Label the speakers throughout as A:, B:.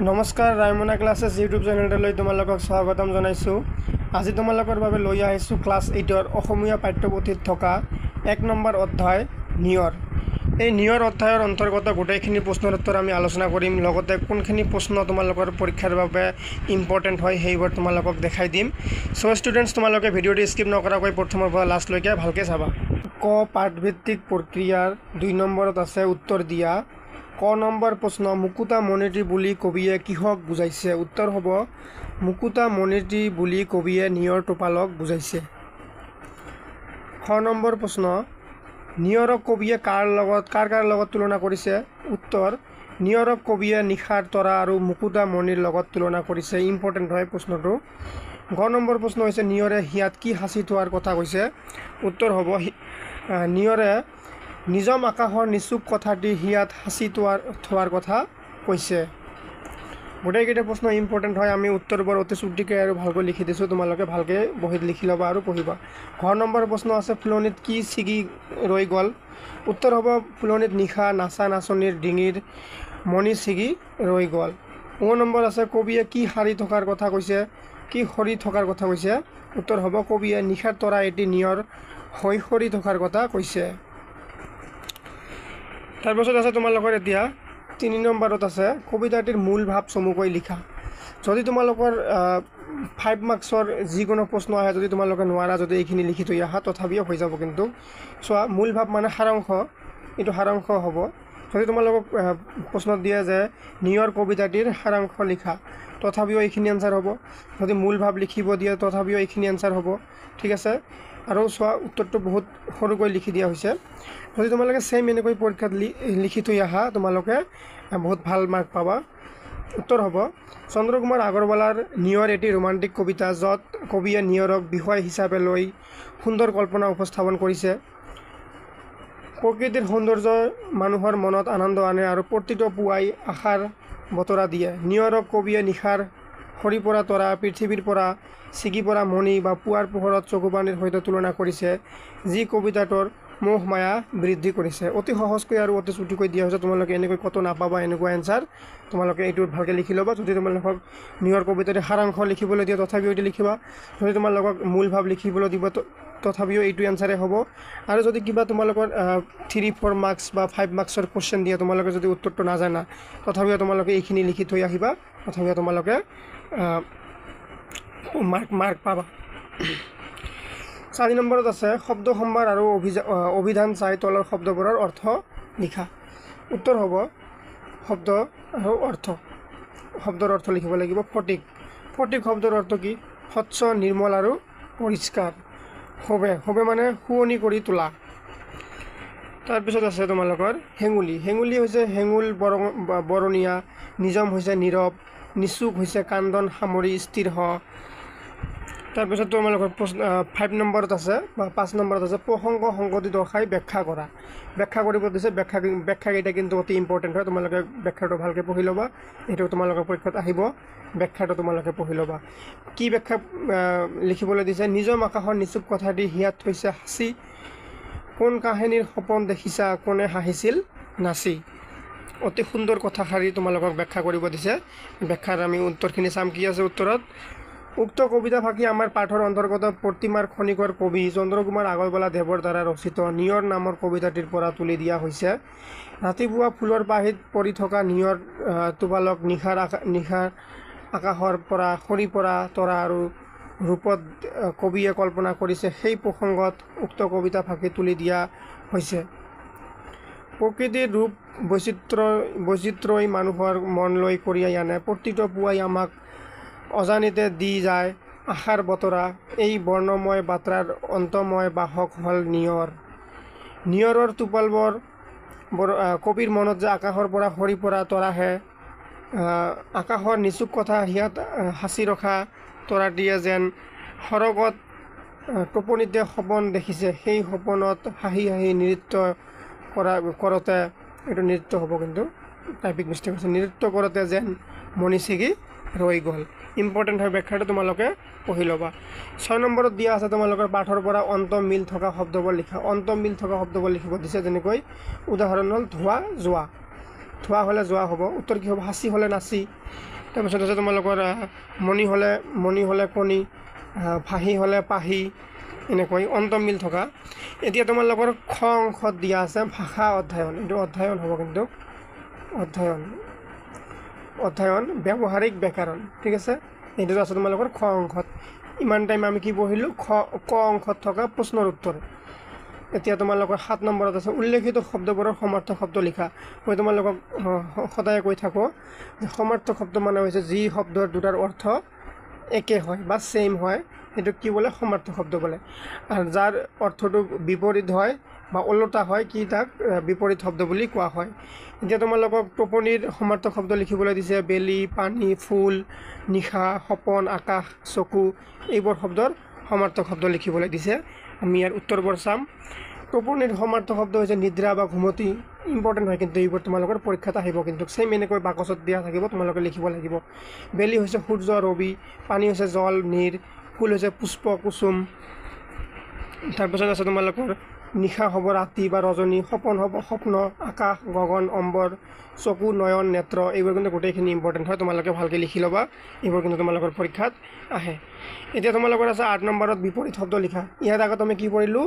A: নমস্কাৰ Raimona classes YouTube চেনেললৈ তোমালোকক স্বাগতম জনাইছোঁ। আজি তোমালোকৰ বাবে লৈ আহিছোঁ ক্লাছ 8ৰ অসমীয়া পাঠ্যপুথিত থকা 1 নম্বৰ অধ্যায় নিয়ৰ। এই নিয়ৰ অধ্যায়ৰ অন্তৰ্গত গোটেইখিনি প্ৰশ্নৰ উত্তৰ আমি আলোচনা কৰিম, লগতে কোনখিনি প্ৰশ্ন তোমালোকৰ পৰীক্ষাৰ বাবে ইম্পৰ্টেণ্ট হয় সেইবোৰ তোমালোকক দেখাই দিম। চ' ষ্টুডেণ্টছ, তোমালোকে ভিডিঅ'টো স্কিপ নকৰাকৈ প্ৰথমৰ পৰা লাষ্টলৈকে ভালকৈ চাবা। ক পাঠভিত্তিক প্ৰক্ৰিয়াৰ 2 নম্বৰত আছে উত্তৰ দিয়া। ক নম্বৰ প্ৰশ্ন, মুকুতা মণিটি বুলি কবিয়ে কিহক বুজাইছে? উত্তৰ হ'ব মুকুতা মণিটি বুলি কবিয়ে নিয়ৰ টোপালক বুজাইছে। খ নম্বৰ প্ৰশ্ন, নিয়ৰক কবিয়ে কাৰ লগত তুলনা কৰিছে? উত্তৰ, নিয়ৰক কবিয়ে নিশাৰ তৰা আৰু মুকুতা মণিৰ লগত তুলনা কৰিছে। ইম্পৰ্টেণ্ট হয় প্ৰশ্নটো। গ নম্বৰ প্ৰশ্ন হৈছে নিয়ৰে হিয়াত কি সাঁচি থোৱাৰ কথা কৈছে? উত্তৰ হ'ব নিয়ৰে নিজম আকাশৰ নিচুক কথাটি হিয়াত সাঁচি থোৱাৰ কথা কৈছে। গোটেইকেইটা প্ৰশ্ন ইম্পৰ্টেণ্ট হয়। আমি উত্তৰবোৰ অতি চুটিকৈ আৰু ভালকৈ লিখি দিছোঁ, তোমালোকে ভালকৈ বহীত লিখি ল'বা আৰু পঢ়িবা। ঘ নম্বৰ প্ৰশ্ন আছে ফুলনিত কি ছিগি ৰৈ গ'ল? উত্তৰ হ'ব ফুলনিত নিশা নাচা নাচনীৰ ডিঙিৰ মণি ছিগি ৰৈ গ'ল। ও নম্বৰ আছে কবিয়ে কি সাৰি থকাৰ কথা কৈছে? কি সৰি থকাৰ কথা কৈছে? উত্তৰ হ'ব কবিয়ে নিশাৰ তৰা এটি নিয়ৰ হৈ সৰি থকাৰ কথা কৈছে। তাৰপিছত আছে তোমালোকৰ এতিয়া 3 নম্বৰত আছে কবিতাটিৰ মূল ভাৱ চমুকৈ লিখা। যদি তোমালোকৰ 5 মাৰ্কছৰ যিকোনো প্ৰশ্ন আহে, যদি তোমালোকে নোৱাৰা, যদি এইখিনি লিখি থৈ আহা তথাপিও হৈ যাব। কিন্তু চোৱা, মূল ভাৱ মানে সাৰাংশ, এইটো সাৰাংশ হ'ব। যদি তোমালোকক প্ৰশ্নত দিয়ে যে নিয়ৰ কবিতাটিৰ সাৰাংশ লিখা, তথাপিও এইখিনি এনচাৰ হ'ব। যদি মূল ভাৱ লিখিব দিয়ে তথাপিও এইখিনি এনচাৰ হ'ব। ঠিক আছে। আৰু চোৱা, উত্তৰটো বহুত সৰুকৈ লিখি দিয়া হৈছে। যদি তোমালোকে ছেইম এনেকৈ পৰীক্ষাত লিখি থৈ আহা, তোমালোকে বহুত ভাল মাৰ্ক পাবা। উত্তৰ হ'ব চন্দ্ৰকুমাৰ আগৰৱালাৰ নিয়ৰ এটি ৰোমান্টিক কবিতা, য'ত কবিয়ে নিয়ৰক বিষয় হিচাপে লৈ সুন্দৰ কল্পনা উপস্থাপন কৰিছে। প্ৰকৃতিৰ সৌন্দৰ্যই মানুহৰ মনত আনন্দ আনে আৰু প্ৰতিটো পুৱাই আশাৰ বতৰা দিয়ে। নিয়ৰক কবিয়ে নিশাৰ সৰি পৰা তৰা, পৃথিৱীৰ পৰা ছিগি পৰা মণি বা পুৱাৰ পোহৰত চকুপানীৰ সৈতে তুলনা কৰিছে, যি কবিতাটোৰ মোহ মায়া বৃদ্ধি কৰিছে। অতি সহজকৈ আৰু অতি চুটিকৈ দিয়া হৈছে, তোমালোকে এনেকৈ ক'তো নাপাবা এনেকুৱা এনচাৰ। তোমালোকে এইটো ভালকৈ লিখি ল'বা। যদি তোমালোকক নিয়ৰ কবিতাটিৰ সাৰাংশ লিখিবলৈ দিয়ে তথাপিও এইটো লিখিবা। যদি তোমালোকক মূল ভাৱ লিখিবলৈ দিব তথাপিও এইটো এনচাৰে হ'ব। আৰু যদি কিবা তোমালোকৰ 3-4 মাৰ্কছ বা 5 মাৰ্কছৰ কুৱেশ্যন দিয়ে, তোমালোকে যদি উত্তৰটো নাজানা, তথাপিও তোমালোকে এইখিনি লিখি থৈ আহিবা, তথাপিও তোমালোকে মাৰ্ক পাবা। 4 নম্বৰত আছে শব্দ সম্ভাৰ আৰু অভিধান চাই তলৰ শব্দবোৰৰ অৰ্থ লিখা। উত্তৰ হ'ব শব্দ আৰু অৰ্থ। শব্দৰ অৰ্থ লিখিব লাগিব। ফটিক, ফটিক শব্দৰ অৰ্থ কি? স্বচ্ছ, নিৰ্মল আৰু পৰিষ্কাৰ। শোভে মানে শুৱনি কৰি তোলা। তাৰপিছত আছে তোমালোকৰ হেঙুলি। হেঙুলি হৈছে হেঙুল বৰণীয়া, নিজম হৈছে নীৰৱ, নিচুক হৈছে কান্দন সামৰি স্থিৰ হ। তাৰপিছত তোমালোকৰ 5 নম্বৰত আছে বা 5 নম্বৰত আছে প্ৰসংগ সংগতি দৰ্শাই ব্যাখ্যা কৰা। ব্যাখ্যা কৰিব দিছে। ব্যাখ্যাকেইটা কিন্তু অতি ইম্পৰ্টেণ্ট হয়। তোমালোকে ব্যাখ্যাটো ভালকৈ পঢ়ি ল'বা। এইটো তোমালোকৰ পৰীক্ষাত আহিব। ব্যাখ্যাটো তোমালোকে পঢ়ি ল'বা। কি ব্যাখ্যা লিখিবলৈ দিছে? নিজম আকাশৰ নিচুক কথাটি হিয়াত থৈছে সাঁচি, কোন কাহিনীৰ সপোন দেখিছা, কোনে হাঁহিছিল নাচি। অতি সুন্দৰ কথাষাৰি তোমালোকক ব্যাখ্যা কৰিব দিছে। ব্যাখ্যাৰ আমি উত্তৰখিনি চাম। কি আছে উত্তৰত? উক্ত কবিতা ফাঁকি আমাৰ পাঠৰ অন্তৰ্গত প্ৰতিমাৰ খনিকৰ কবি চন্দ্ৰকুমাৰ আগৰৱালা দেৱৰ দ্বাৰা ৰচিত নিয়ৰ নামৰ কবিতাটিৰ পৰা তুলি দিয়া হৈছে। ৰাতিপুৱা ফুলৰ পাহিত পৰি থকা নিয়ৰ টোপালক নিশাৰ আকাশৰ পৰা সৰি পৰা তৰা আৰু ৰূপত কবিয়ে কল্পনা কৰিছে, সেই প্ৰসংগত উক্ত কবিতা ফাঁকি তুলি দিয়া হৈছে। প্ৰকৃতিৰ ৰূপ বৈচিত্ৰই মানুহৰ মন লৈ কঢ়িয়াই আনে, প্ৰতিটো পুৱাই আমাক অজানিতে দি যায় আশাৰ বতৰা, এই বৰ্ণময় বাৰ্তাৰ অন্তময় বাহক হ'ল নিয়ৰ। নিয়ৰৰ টোপালবোৰ কবিৰ মনত যে আকাশৰ পৰা সৰি পৰা তৰাহে, আকাশৰ নিচুক কথা হিয়াত সাঁচি ৰখা তৰাটিয়ে যেন সৰগত টোপনিতে সপোন দেখিছে, সেই সপোনত হাঁহি হাঁহি নৃত্য কৰোঁতে, এইটো নৃত্য হ'ব কিন্তু টাইপিং মিষ্টেক আছে, নৃত্য কৰোঁতে যেন মণি ছিগি ৰৈ গ'ল। ইম্পৰ্টেণ্ট হয় ব্যাখ্যাটো, তোমালোকে পঢ়ি ল'বা। 6 নম্বৰত দিয়া আছে তোমালোকৰ পাঠৰ পৰা অন্ত মিল থকা শব্দবোৰ লিখা। অন্ত মিল থকা শব্দবোৰ লিখিব দিছে, যেনেকৈ উদাহৰণ হ'ল ধোৱা, যোৱা। ধোৱা হ'লে যোৱা হ'ব। উত্তৰ কি হ'ব? সাঁচি হ'লে নাচি। তাৰপিছত আছে তোমালোকৰ মণি হ'লে কণী, ভাহি হ'লে পাহি, এনেকৈ অন্তমিল থকা। এতিয়া তোমালোকৰ খ অংশত দিয়া আছে ভাষা অধ্যয়ন। এইটো অধ্যয়ন হ'ব, কিন্তু অধ্যয়ন ব্যৱহাৰিক ব্যাকৰণ। ঠিক আছে, এইটো আছে তোমালোকৰ খ অংশত। ইমান টাইম আমি কি পঢ়িলোঁ? ক অংশত থকা প্ৰশ্নৰ উত্তৰ। এতিয়া তোমালোকৰ 7 নম্বৰত আছে উল্লেখিত শব্দবোৰৰ সমাৰ্থক শব্দ লিখা। মই তোমালোকক সদায় কৈ থাকোঁ যে সমাৰ্থক শব্দ মানে হৈছে যি শব্দৰ দুটাৰ অৰ্থ একে হয় বা ছেইম হয়, সেইটো কি বোলে? সমাৰ্থক শব্দ বোলে। আৰু যাৰ অৰ্থটো বিপৰীত হয় বা ওলোটা হয়, কি তাক বিপৰীত শব্দ বুলি কোৱা হয়। এতিয়া তোমালোকক টোপনিৰ সমাৰ্থক শব্দ লিখিবলৈ দিছে। বেলি, পানী, ফুল, নিশা, সপোন, আকাশ, চকু, এইবোৰ শব্দৰ সমাৰ্থক শব্দ লিখিবলৈ দিছে। আমি ইয়াৰ উত্তৰবোৰ চাম। টোপনিৰ সমাৰ্থক শব্দ হৈছে নিদ্ৰা বা ঘুমতি। ইম্পৰ্টেণ্ট হয়, কিন্তু এইবোৰ তোমালোকৰ পৰীক্ষাত আহিব, কিন্তু ছেইম এনেকৈ বাকচত দিয়া থাকিব, তোমালোকে লিখিব লাগিব। বেলি হৈছে সূৰ্য, ৰবি, পানী হৈছে জল, নীৰ, ফুল হৈছে পুষ্প, কুসুম। তাৰপিছত আছে তোমালোকৰ নিশা হ'ব ৰাতি বা ৰজনী, সপোন হ'ব স্বপ্ন, আকাশ, গগন, অম্বৰ, চকু, নয়ন, নেত্ৰ। এইবোৰ কিন্তু গোটেইখিনি ইম্পৰ্টেণ্ট হয়, তোমালোকে ভালকৈ লিখি ল'বা। এইবোৰ কিন্তু তোমালোকৰ পৰীক্ষাত আহে। এতিয়া তোমালোকৰ আছে 8 নম্বৰত বিপৰীত শব্দ লিখা। ইয়াৰ আগত আমি কি পঢ়িলোঁ?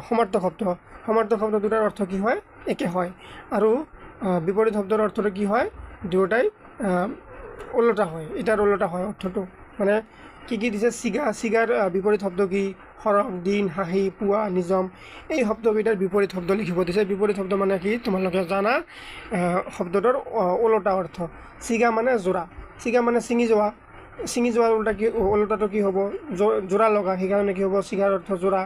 A: সমাৰ্থক শব্দ। সমাৰ্থক শব্দ দুটাৰ অৰ্থ কি হয়? একে হয়। আৰু বিপৰীত শব্দৰ অৰ্থটো কি হয়? দুয়োটাই ওলোটা হয়। এটাৰ ওলোটা হয় অৰ্থটো। মানে কি দিছে? চিগাৰ বিপৰীত শব্দ কি? সৰহ, দিন, হাঁহি, পুৱা, নিজম। এই শব্দকেইটাৰ বিপৰীত শব্দ লিখিব দিছে। বিপৰীত শব্দ মানে কি? তোমালোকে জানা শব্দটোৰ ওলোটা অৰ্থ। চিগা মানে যোৰা, চিগা মানে ছিঙি যোৱাৰ ওলোটাটো কি হ'ব? যোৰা লগা। সেইকাৰণে কি হ'ব? চিগাৰ অৰ্থ যোৰা।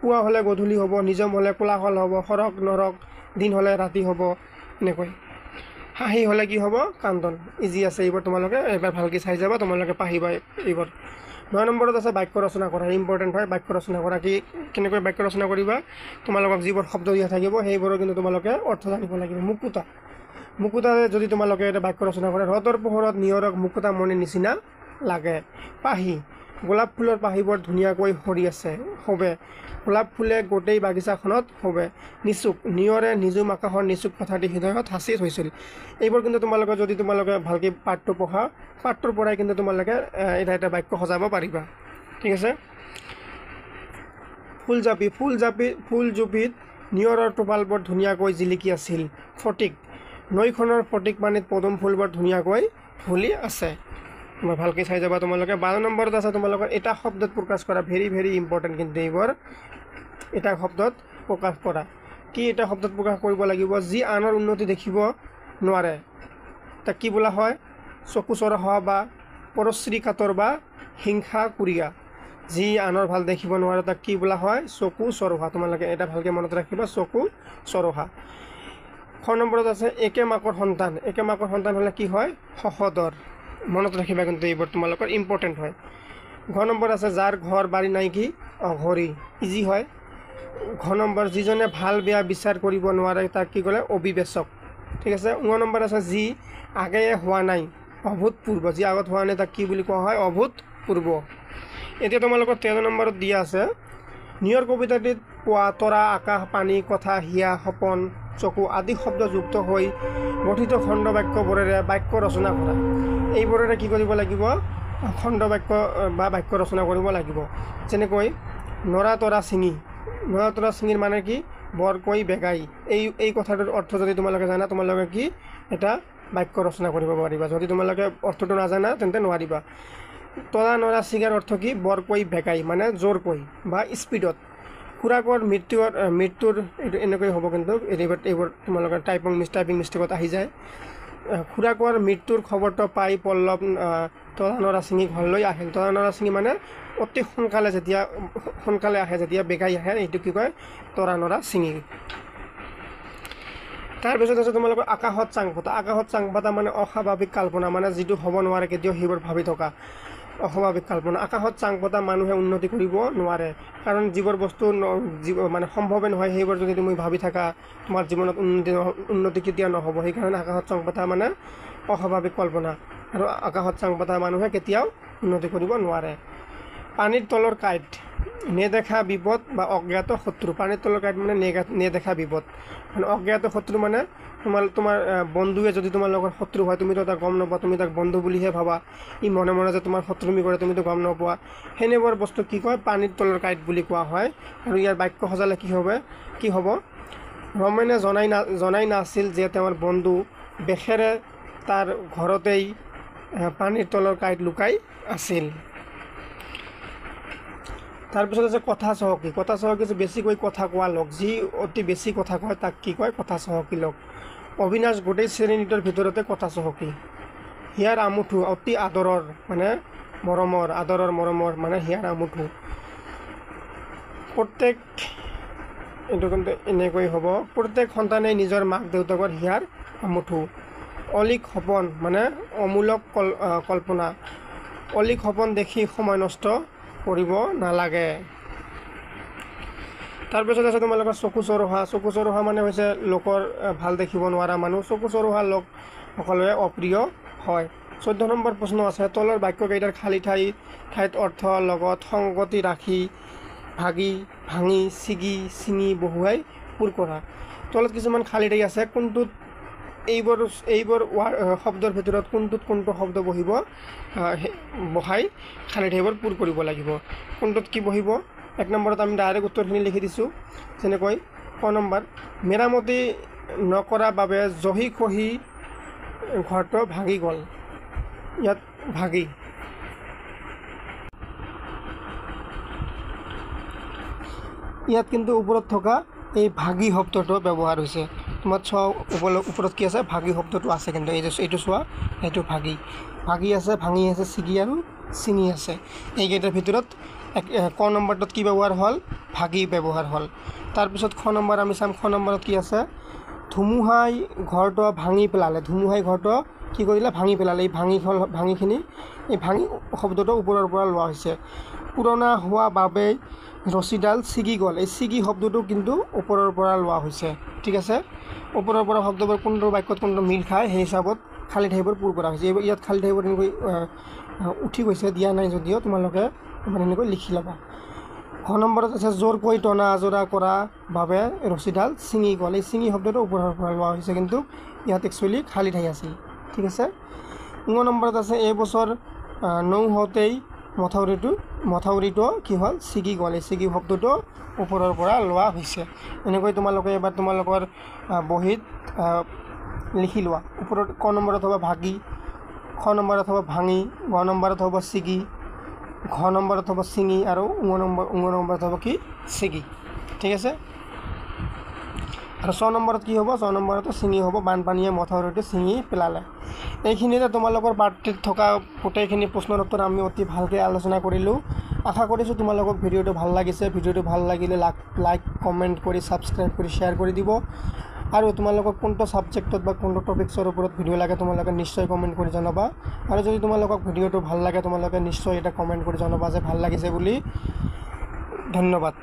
A: পুৱা হ'লে গধূলি হ'ব, নিজম হ'লে কোলাহল হ'ব, সৰক নৰক, দিন হ'লে ৰাতি হ'ব, এনেকৈ। হাঁহি হ'লে কি হ'ব? কান্দন। ইজি আছে, এইবোৰ তোমালোকে এবাৰ ভালকৈ চাই যাবা, তোমালোকে পাহিবা এইবোৰ। 9 নম্বৰত আছে বাক্য ৰচনা কৰা। ইম্পৰ্টেণ্ট হয় বাক্য ৰচনা কৰা। কেনেকৈ বাক্য ৰচনা কৰিবা? তোমালোকক যিবোৰ শব্দ দিয়া থাকিব সেইবোৰৰ কিন্তু তোমালোকে অৰ্থ জানিব লাগিব। মুকুতা যদি তোমালোকে এটা বাক্য ৰচনা কৰে, ৰ'দৰ পোহৰত নিয়ৰক মুকুতা মণিৰ নিচিনা লাগে। পাহি, গোলাপ ফুলৰ পাহিবোৰ ধুনীয়াকৈ সৰি আছে, শোভে। গোলাপ ফুলে গোটেই বাগিচাখনত শোভে। নিচুক, নিয়ৰে নিজুম আকাশৰ নিচুক কথাটি হৃদয়ত সাঁচি থৈছিল। এইবোৰ কিন্তু তোমালোকে যদি তোমালোকে ভালকৈ পাঠটো পঢ়া, পাঠটোৰ পৰাই কিন্তু তোমালোকে এটা বাক্য সজাব পাৰিবা। ঠিক আছে। ফুলজুপিত নিয়ৰৰ টোপালবোৰ ধুনীয়াকৈ জিলিকি আছিল। ফটিক, নৈখনৰ ফটিক পানীত পদুম ফুলবোৰ ধুনীয়াকৈ ফুলি আছে। মই ভালকৈ চাই যাবা তোমালোকে। 12 নম্বৰত আছে তোমালোকৰ এটা শব্দত প্ৰকাশ কৰা। ভেৰি ভেৰি ইম্পৰ্টেণ্ট কিন্তু এইবোৰ। এটা শব্দত প্ৰকাশ কৰা। কি এটা শব্দত প্ৰকাশ কৰিব লাগিব? যি আনৰ উন্নতি দেখিব নোৱাৰে তাক কি বোলা হয়? চকু চৰহা বা পৰশ্ৰী কাতৰ বা হিংসা কুৰিয়া। যি আনৰ ভাল দেখিব নোৱাৰে তাক কি বোলা হয়? চকু চৰহা। তোমালোকে এটা ভালকৈ মনত ৰাখিবা, চকু চৰহা। 6 নম্বৰত আছে একে মাকৰ সন্তান। একে মাকৰ সন্তান হ'লে কি হয়? সহোদৰ। মনত ৰাখিবা, কিন্তু এইবোৰ তোমালোকৰ ইম্পৰ্টেণ্ট হয়। 9 নম্বৰ আছে যাৰ ঘৰ বাৰী নাই কি? অঘৰী। ইজি হয়। 9 নম্বৰ যিজনে ভাল বেয়া বিচাৰ কৰিব নোৱাৰে তাক কি ক'লে? অবিবেচক। ঠিক আছে। 9 নম্বৰ আছে যি আগেয়ে হোৱা নাই, অভূতপূৰ্ব। যি আগত হোৱা নাই তাক কি বুলি কোৱা হয়? অভূতপূৰ্ব। এতিয়া তোমালোকৰ 13 নম্বৰত দিয়া আছে নিয়ৰ কবিতাটিত পোৱা তৰা, আকাশ, পানী, কথা, হিয়া, সপোন, চকু আদি শব্দ যুক্ত হৈ গঠিত খণ্ড বাক্যবোৰেৰে বাক্য ৰচনা কৰা। এইবোৰেৰে কি কৰিব লাগিব? খণ্ড বাক্য বা বাক্য ৰচনা কৰিব লাগিব। যেনেকৈ নৰা তৰা চিঙিৰ মানে কি? বৰকৈ বেগাই। এই কথাটোৰ অৰ্থ যদি তোমালোকে জানা, তোমালোকে কি এটা বাক্য ৰচনা কৰিব পাৰিবা। যদি তোমালোকে অৰ্থটো নাজানা তেন্তে নোৱাৰিবা। তৰা নৰা চিঙাৰ অৰ্থ কি? বৰকৈ বেগাই মানে জোৰকৈ বা স্পীডত। খুৰাকৰ মৃত্যুৰ এইটো এনেকৈ হ'ব, কিন্তু এইবোৰ তোমালোকৰ টাইপিং মিষ্টেকত আহি যায়। খুৰাকৰ মৃত্যুৰ খবৰটো পাই পল্লৱ তৰা নৰা চিঙি ঘৰলৈ আহিল। তৰা নৰা চিঙি মানে অতি সোনকালে আহে, যেতিয়া বেগাই আহে, এইটো কি কয়? তৰা নৰা চিঙি। তাৰপিছত আছে তোমালোকৰ আকাশত চাং পতা। আকাশত চাং পতা মানে অস্বাভাৱিক কল্পনা, মানে যিটো হ'ব নোৱাৰে কেতিয়াও সেইবোৰ ভাবি থকা অস্বাভাৱিক কল্পনা। আকাশত চাং পতা মানুহে উন্নতি কৰিব নোৱাৰে, কাৰণ যিবোৰ বস্তু মানে সম্ভৱে নহয় সেইবোৰ যদি তুমি ভাবি থাকা, তোমাৰ জীৱনত উন্নতি কেতিয়াও নহ'ব। সেইকাৰণে আকাশত চাং পতা মানে অস্বাভাৱিক কল্পনা, আৰু আকাশত চাং পতা মানুহে কেতিয়াও উন্নতি কৰিব নোৱাৰে। পানীৰ তলৰ কাঁইট, নেদেখা বিপদ বা অজ্ঞাত শত্ৰু। পানীৰ তলৰ কাঁইট মানে নেদেখা বিপদ, মানে অজ্ঞাত শত্ৰু মানে তোমাৰ বন্ধুৱে যদি তোমাৰ লগত শত্ৰু হয় তুমিতো তাক গম নোপোৱা, তুমি তাক বন্ধু বুলিহে ভাবা, ই মনে মনে যে তোমাৰ শত্ৰুমি কৰে তুমিতো গম নোপোৱা, সেনেবোৰ বস্তু কি কয় পানীৰ তলৰ কাঁইট বুলি কোৱা হয়। আৰু ইয়াৰ বাক্য সজালে কি হ'ব ৰমেনে জনাই নাছিল যে তেওঁৰ বন্ধু বেখেৰে তাৰ ঘৰতেই পানীৰ তলৰ কাঁইট লুকাই আছিল। তাৰপিছত আছে কথা চহকী। কথা চহকী যে বেছিকৈ কথা কোৱা লোক, যি অতি বেছি কথা কয় তাক কি কয় কথা চহকী লোক। অবিনাশ গোটেই শ্ৰেণীটোৰ ভিতৰতে কথা চহকী। হিয়াৰ আমুঠু অতি আদৰৰ মানে মৰমৰ মানে হিয়াৰ আমুঠু। এইটো কিন্তু এনেকৈ হ'ব, প্ৰত্যেক সন্তানেই নিজৰ মাক দেউতাকৰ হিয়াৰ আমুঠু। অলিক সপোন মানে অমূলক কল্পনা। অলিক সপোন দেখি সময় নষ্ট কৰিব নালাগে। তাৰপিছত আছে তোমালোকৰ চকু চৰহা। চকু চৰহা মানে হৈছে লোকৰ ভাল দেখিব নোৱাৰা মানুহ। চকু চৰহা লোক সকলোৱে অপ্ৰিয় হয়। 14 নম্বৰ প্ৰশ্ন আছে, তলৰ বাক্যকেইটাৰ খালী ঠাইত অৰ্থ লগত সংগতি ৰাখি ভাঙি ছিঙি বহুৱাই পূৰ কৰা। তলত কিছুমান খালী ঠাই আছে, কোনটোত এইবোৰ শব্দৰ ভিতৰত কোনটো শব্দ বহাই খালী ঠাইবোৰ পূৰ কৰিব লাগিব। কোনটোত কি বহিব? 1 নম্বৰত আমি ডাইৰেক্ট উত্তৰখিনি লিখি দিছোঁ। যেনেকৈ ক নম্বৰ, মেৰামতি নকৰা বাবে জহি খহি ঘৰটো ভাঙি গ'ল। ইয়াত ভাগি ইয়াত কিন্তু ওপৰত থকা এই ভাগি শব্দটো ব্যৱহাৰ হৈছে। তোমাৰ ওপৰত কি আছে? ভাগি শব্দটো আছে, কিন্তু এইটো চোৱা, এইটো ভাগি আছে, ভাঙি আছে, ছিগি আৰু ছিঙি আছে। এইকেইটাৰ ভিতৰত ক নম্বৰটোত কি ব্যৱহাৰ হ'ল? ভাগি ব্যৱহাৰ হ'ল। তাৰপিছত খ নম্বৰ আমি চাম। খ নম্বৰত কি আছে? ধুমুহাই ঘৰটো ভাঙি পেলালে। ধুমুহাই ঘৰটো কি কৰিলে? ভাঙি পেলালে। এই ভাঙিখিনি এই ভাঙি শব্দটো ওপৰৰ পৰা লোৱা হৈছে। পুৰণা হোৱা বাবে ৰছীডাল ছিগি গ'ল। এই ছিগি শব্দটো কিন্তু ওপৰৰ পৰা লোৱা হৈছে। ঠিক আছে, ওপৰৰ পৰা শব্দবোৰ কোনটো বাক্যত কোনটো মিল খায় সেই হিচাপত খালী ঠাইবোৰ পূৰ কৰা হৈছে। ইয়াত খালী ঠাইবোৰ এনেকৈ উঠি গৈছে, দিয়া নাই যদিও তোমালোকে এনেকৈ লিখি ল'বা। খ নম্বৰত আছে, জোৰকৈ টনা আজৰা কৰা বাবে ৰছীডাল ছিঙি গ'ল। এই ছিঙি শব্দটো ওপৰৰ পৰা লোৱা হৈছে, কিন্তু ইয়াত একচুৱেলি খালী ঠাই আছিল। ঠিক আছে। 9 নম্বৰত আছে, এইবছৰ নৌহওঁতেই মথাউৰিটো কি হ'ল? ছিগি গ'ল। এই ছিগি শব্দটো ওপৰৰ পৰা লোৱা হৈছে। এনেকৈ তোমালোকে এবাৰ তোমালোকৰ বহীত লিখি লোৱা। ওপৰত ক নম্বৰত হ'ব ভাগি, খ নম্বৰত হ'ব ভাঙি, গ নম্বৰত হ'ব ছিগি, ঘ নম্বৰত হ'ব ছিঙি আৰু ঙ নম্বৰত হ'ব কি? ছিগি। ঠিক আছে। আৰু 6 নম্বৰত কি হ'ব? 6 নম্বৰতো ছিঙি হ'ব। বানপানীয়ে মথাউৰিটো ছিঙি পেলালে। এইখিনিতে তোমালোকৰ পাঠটিত থকা গোটেইখিনি প্ৰশ্নৰ উত্তৰ আমি অতি ভালকৈ আলোচনা কৰিলোঁ। আশা কৰিছোঁ তোমালোকক ভিডিঅ'টো ভাল লাগিছে। ভিডিঅ'টো ভাল লাগিলে লাইক কমেণ্ট কৰি ছাবস্ক্ৰাইব কৰি শ্বেয়াৰ কৰি দিব। আৰু তোমালোকক কোনটো ছাবজেক্টত বা কোনটো টপিক্সৰ ওপৰত ভিডিঅ' লাগে তোমালোকে নিশ্চয় কমেণ্ট কৰি জনাবা। আৰু যদি তোমালোকক ভিডিঅ'টো ভাল লাগে তোমালোকে নিশ্চয় এটা কমেণ্ট কৰি জনাবা যে ভাল লাগিছে বুলি। ধন্যবাদ।